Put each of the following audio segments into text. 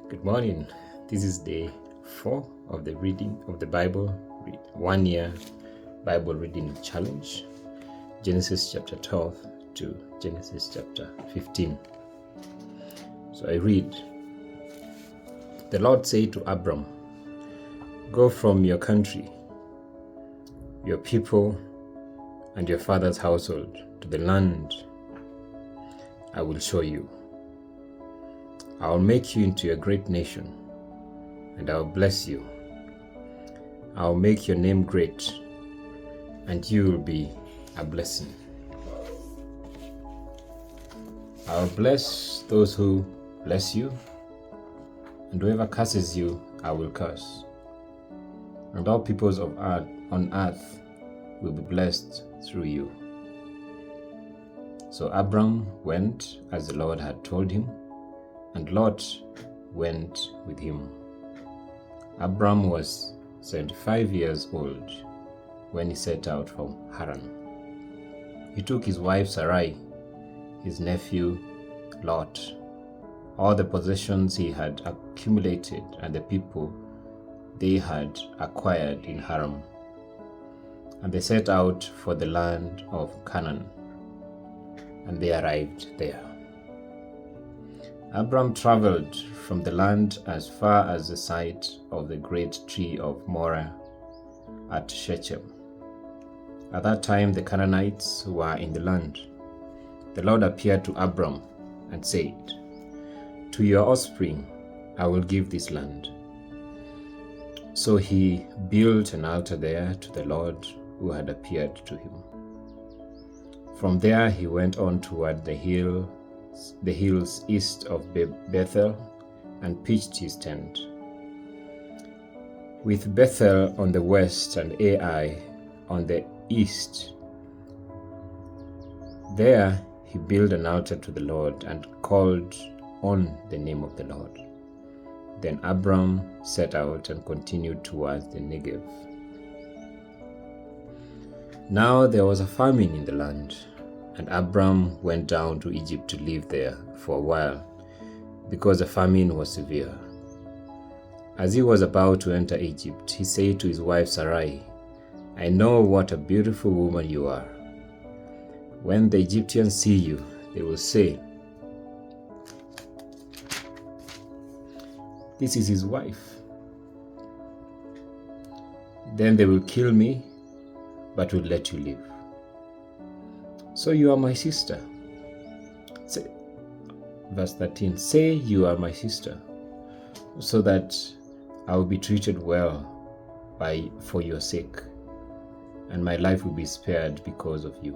Good morning. This is day 4 of the reading of the Bible, 1 year Bible reading challenge, Genesis chapter 12 to Genesis chapter 15. So I read, "The Lord said to Abram, Go from your country, your people, and your father's household to the land I will show you. I will make you into a great nation, and I will bless you. I will make your name great, and you will be a blessing. I will bless those who bless you, and whoever curses you, I will curse. And all peoples on earth will be blessed through you." So Abram went as the Lord had told him, and Lot went with him. Abram was 75 years old when he set out from Haran. He took his wife Sarai, his nephew Lot, all the possessions he had accumulated, and the people they had acquired in Haran. And they set out for the land of Canaan, and they arrived there. Abram traveled from the land as far as the site of the great tree of Moreh at Shechem. At that time the Canaanites were in the land. The Lord appeared to Abram and said, "To your offspring I will give this land." So he built an altar there to the Lord who had appeared to him. From there he went on toward the hills east of Bethel, and pitched his tent. With Bethel on the west and Ai on the east, there he built an altar to the Lord and called on the name of the Lord. Then Abram set out and continued towards the Negev. Now there was a famine in the land, and Abram went down to Egypt to live there for a while, because the famine was severe. As he was about to enter Egypt, he said to his wife Sarai, "I know what a beautiful woman you are. When the Egyptians see you, they will say, 'This is his wife.' Then they will kill me, but will let you live. So you are my sister." Verse 13, "Say you are my sister, so that I will be treated well for your sake, and my life will be spared because of you."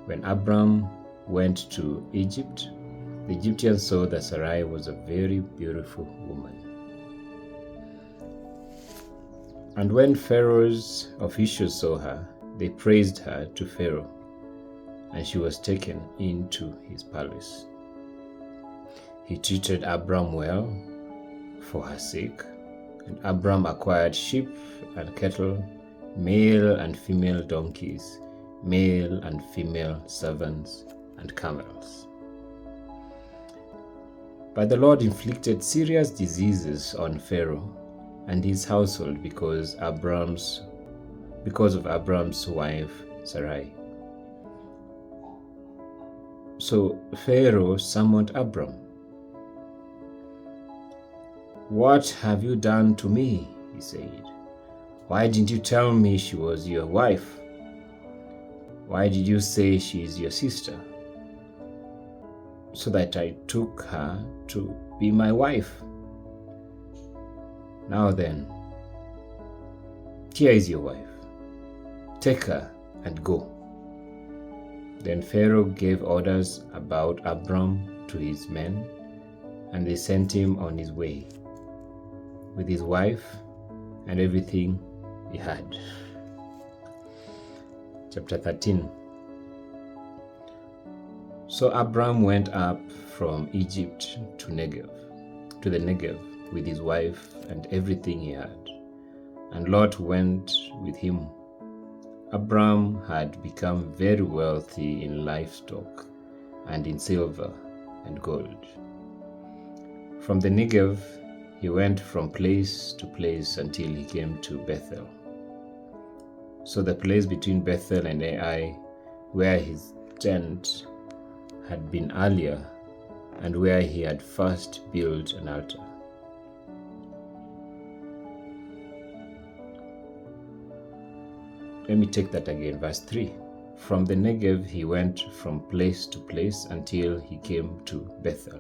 When Abram went to Egypt, the Egyptians saw that Sarai was a very beautiful woman. And when Pharaoh's officials saw her, they praised her to Pharaoh, and she was taken into his palace. He treated Abram well for her sake, and Abram acquired sheep and cattle, male and female donkeys, male and female servants, and camels. But the Lord inflicted serious diseases on Pharaoh and his household because of Abram's wife Sarai. So Pharaoh summoned Abram. "What have you done to me?" he said. "Why didn't you tell me she was your wife? Why did you say she is your sister, so that I took her to be my wife? Now then, here is your wife. Take her and go." Then Pharaoh gave orders about Abram to his men, and they sent him on his way with his wife and everything he had. Chapter 13. So Abram went up from Egypt to the Negev with his wife and everything he had, and Lot went with him. Abram had become very wealthy in livestock and in silver and gold. From the Negev, he went from place to place until he came to Bethel. So the place between Bethel and Ai, where his tent had been earlier, and where he had first built an altar. Let me take that again, verse 3. From the Negev he went from place to place until he came to Bethel,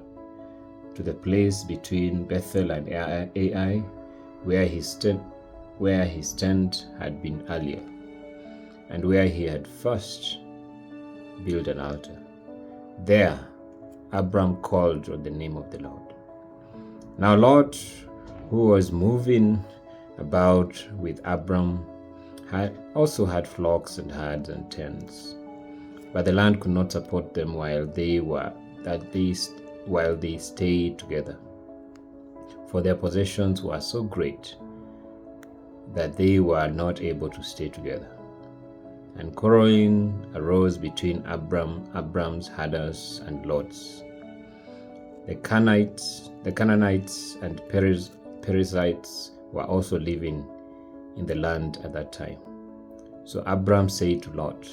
to the place between Bethel and Ai, where his tent had been earlier, and where he had first built an altar. There Abram called on the name of the Lord. Now Lot, who was moving about with Abram, also had flocks and herds and tents, but the land could not support them while they stayed together, for their possessions were so great that they were not able to stay together. And quarreling arose between Abram's herders and Lot's. The Canaanites and Perizzites were also living in the land at that time. So Abram said to Lot,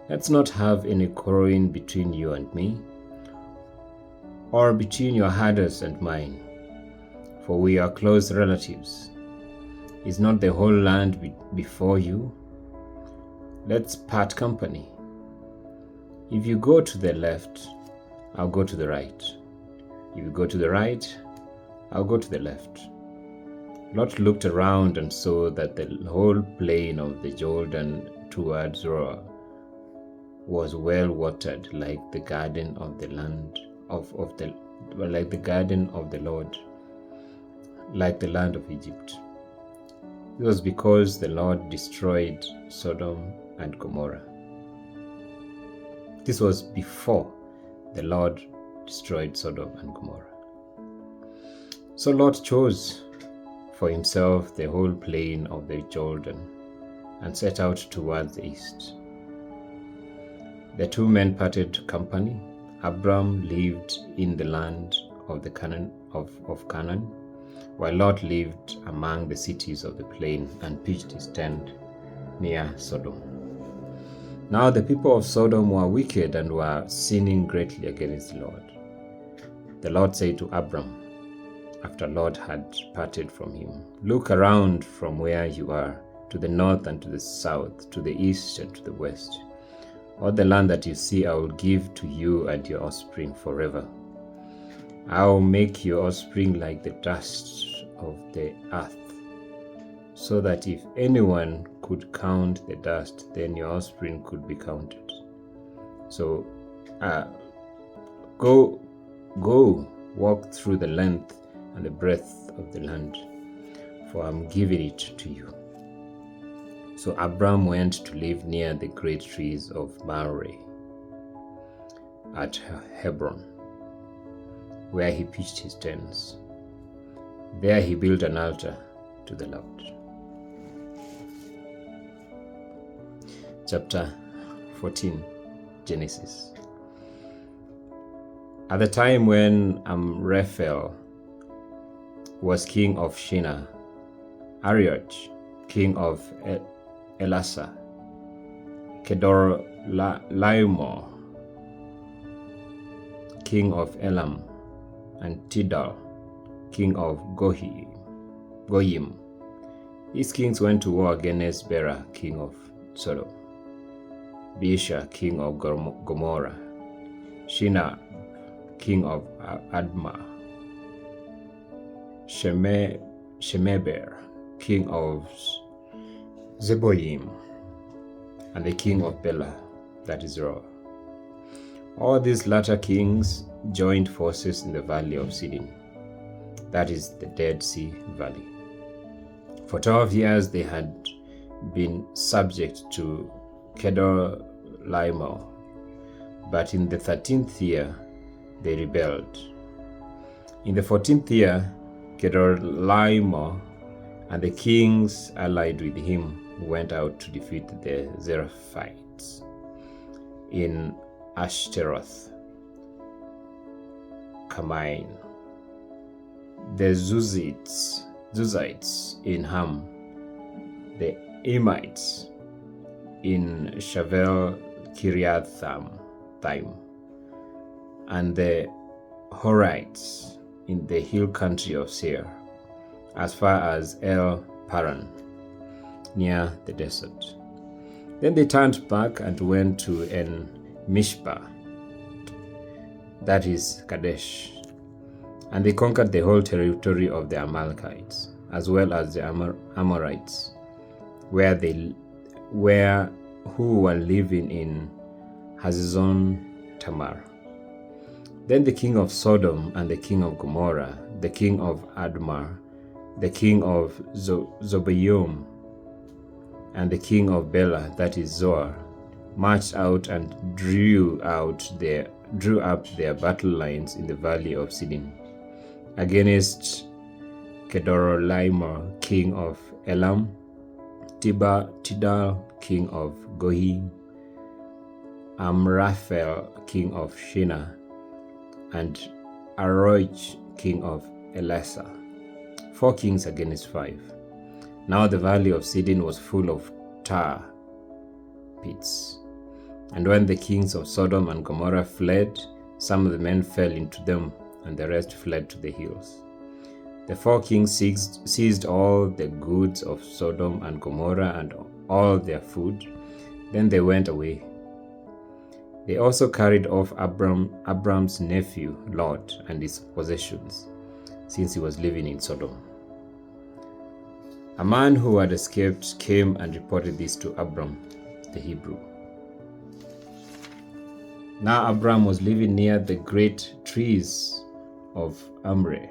"Let's not have any quarreling between you and me, or between your herders and mine, for we are close relatives. Is not the whole land before you? Let's part company. If you go to the left, I'll go to the right. If you go to the right, I'll go to the left." Lot looked around and saw that the whole plain of the Jordan towards Zoar was well watered, like the garden of the land like the garden of the Lord, like the land of Egypt. This was because the Lord destroyed Sodom and Gomorrah. This was before the Lord destroyed Sodom and Gomorrah. So Lot chose for himself the whole plain of the Jordan and set out towards the east. The two men parted company. Abram lived in the land of Canaan, while Lot lived among the cities of the plain and pitched his tent near Sodom. Now the people of Sodom were wicked and were sinning greatly against the Lord. The Lord said to Abram, after Lot had parted from him, "Look around from where you are, to the north and to the south, to the east and to the west. All the land that you see I will give to you and your offspring forever. I will make your offspring like the dust of the earth, so that if anyone could count the dust, then your offspring could be counted. So go, walk through the length and the breadth of the land, for I'm giving it to you." So Abram went to live near the great trees of Mamre at Hebron, where he pitched his tents. There he built an altar to the Lord. Chapter 14, Genesis. At the time when Amraphel was king of Shinar, Arioch, king of Elasa, Kedorlaomer, king of Elam, and Tidal, king of Goyim. These kings went to war against Bera, king of Sodom, Birsha, king of Gomorrah, Shinar, king of Admah, Shemeber, king of Zeboim, and the king of Bela, that is Zoar. All these latter kings joined forces in the valley of Siddim, that is the Dead Sea Valley. For 12 years they had been subject to Kedorlaomer, but in the 13th year they rebelled. In the 14th year, Kedorlaomer and the kings allied with him went out to defeat the Zarephites in Ashtaroth, Carmine, the Zuzites in Ham, the Emites in Shavel Kiriathaim, and the Horites in the hill country of Seir, as far as El Paran, near the desert. Then they turned back and went to En Mishpah, that is Kadesh, and they conquered the whole territory of the Amalekites, as well as the Amorites, who were living in Hazazon Tamar. Then the king of Sodom and the king of Gomorrah, the king of Admar, the king of Zobayom, and the king of Bela, that is Zoar, marched out and drew up their battle lines in the valley of Siddim against Kedorlaomer, king of Elam, Tidal, king of Goyim, Amraphel, king of Shinar, and Aroch, king of Elasah. 4 kings against 5. Now the valley of Siddim was full of tar pits. And when the kings of Sodom and Gomorrah fled, some of the men fell into them, and the rest fled to the hills. The 4 kings seized all the goods of Sodom and Gomorrah and all their food. Then they went away. They also carried off Abram's nephew Lot and his possessions, since he was living in Sodom. A man who had escaped came and reported this to Abram, the Hebrew. Now Abram was living near the great trees of Mamre,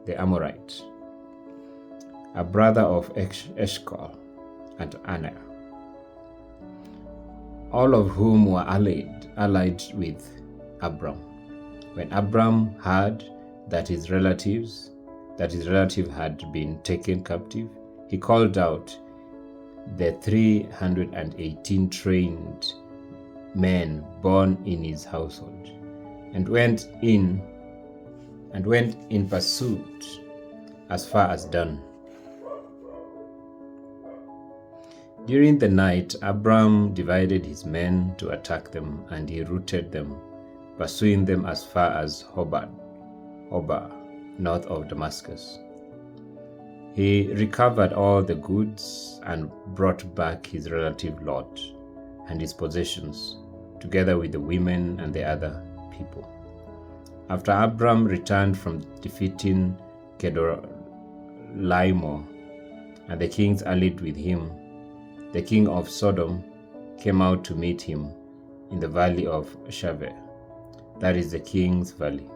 the Amorite, a brother of Eshcol and Aner, all of whom were allied with Abram. When Abram heard that his relative had been taken captive, he called out the 318 trained men born in his household, and went in pursuit as far as Dan. During the night, Abram divided his men to attack them, and he routed them, pursuing them as far as Hobah, north of Damascus. He recovered all the goods and brought back his relative Lot and his possessions, together with the women and the other people. After Abram returned from defeating Kedorlaomer and the kings allied with him, the king of Sodom came out to meet him in the valley of Shaveh, that is the king's valley.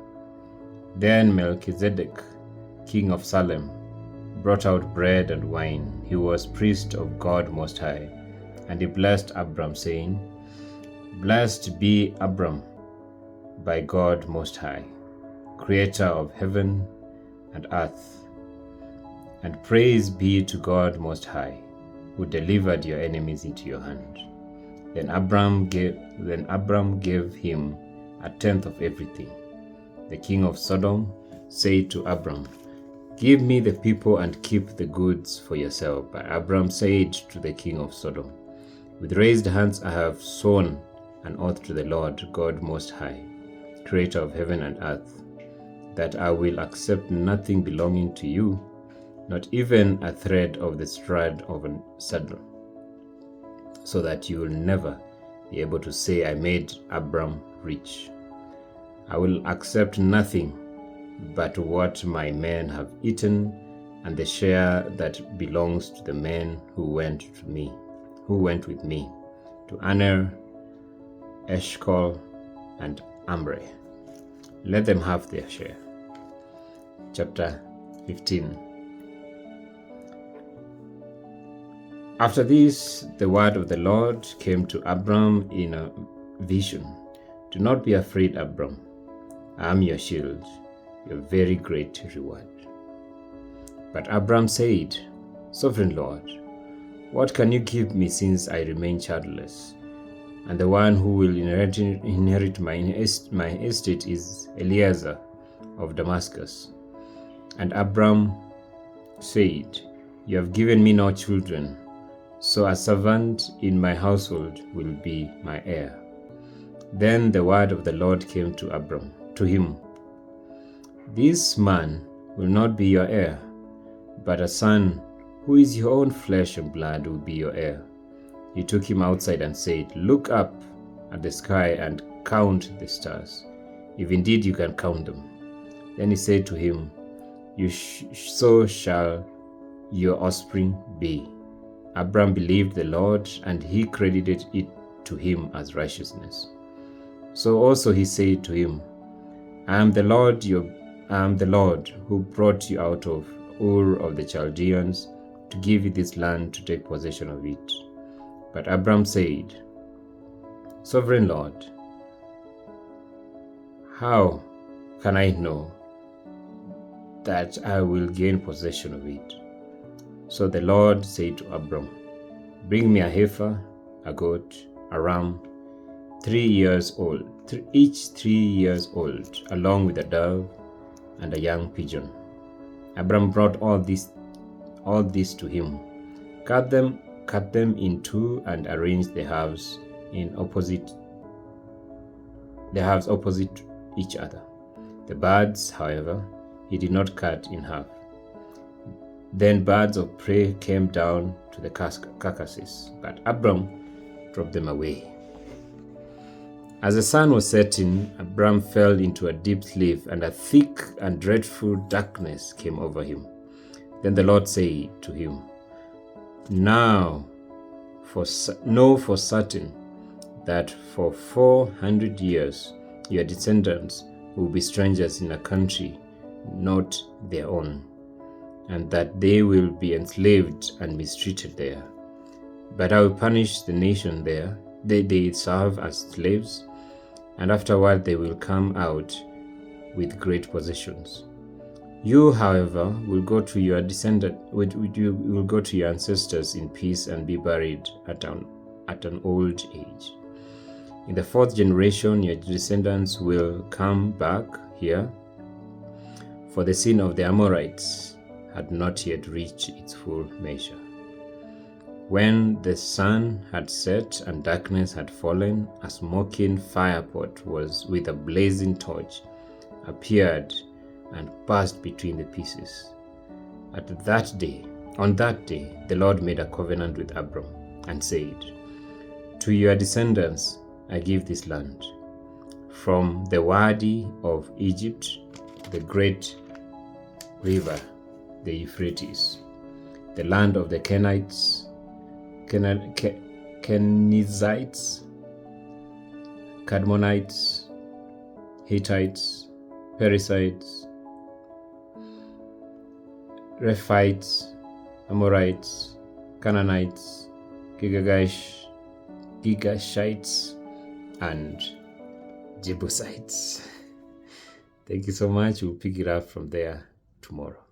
Then Melchizedek, king of Salem, brought out bread and wine. He was priest of God Most High, and he blessed Abram, saying, "Blessed be Abram by God Most High, creator of heaven and earth, and praise be to God Most High, who delivered your enemies into your hand." Then Abram gave him 1/10 of everything. The king of Sodom said to Abram, "Give me the people and keep the goods for yourself." But Abram said to the king of Sodom, "With raised hands I have sworn an oath to the Lord God Most High, creator of heaven and earth, that I will accept nothing belonging to you, not even a thread of the strand of a saddle, so that you will never be able to say, 'I made Abram rich.' I will accept nothing but what my men have eaten, and the share that belongs to the men who went with me to Aner, Eshcol, and Mamre. Let them have their share." Chapter 15. After this, the word of the Lord came to Abram in a vision. "Do not be afraid, Abram. I am your shield, your very great reward." But Abram said, "Sovereign Lord, what can you give me, since I remain childless? And the one who will inherit my estate is Eliezer of Damascus." And Abram said, "You have given me no children, so a servant in my household will be my heir." Then the word of the Lord came to him, "This man will not be your heir, but a son who is your own flesh and blood will be your heir." He took him outside and said, "Look up at the sky and count the stars, if indeed you can count them." Then he said to him, "So shall your offspring be." Abram believed the Lord, and he credited it to him as righteousness. So also he said to him, I am the Lord who brought you out of Ur of the Chaldeans to give you this land to take possession of it." But Abram said, "Sovereign Lord, how can I know that I will gain possession of it?" So the Lord said to Abram, "Bring me a heifer, a goat, a ram, 3 years old, each 3 years old, along with a dove and a young pigeon." Abram brought all this to him, cut them in two, and arranged the halves opposite each other. The birds, however, he did not cut in half. Then birds of prey came down to the carcasses, but Abram drove them away. As the sun was setting, Abram fell into a deep sleep, and a thick and dreadful darkness came over him. Then the Lord said to him, "Now know for certain that for 400 years your descendants will be strangers in a country not their own, and that they will be enslaved and mistreated there. But I will punish the nation there they serve as slaves, and afterward they will come out with great possessions. You, however, will go to your ancestors in peace and be buried at an old age. In the 4th generation, your descendants will come back here, for the sin of the Amorites had not yet reached its full measure." When the sun had set and darkness had fallen, a smoking firepot with a blazing torch appeared and passed between the pieces. On that day, the Lord made a covenant with Abram and said, "To your descendants I give this land, from the Wadi of Egypt, the great river, the Euphrates, the land of the Kenizzites, Kadmonites, Hittites, Perizzites, Rephites, Amorites, Canaanites, Girgashites, and Jebusites." Thank you so much. We'll pick it up from there tomorrow.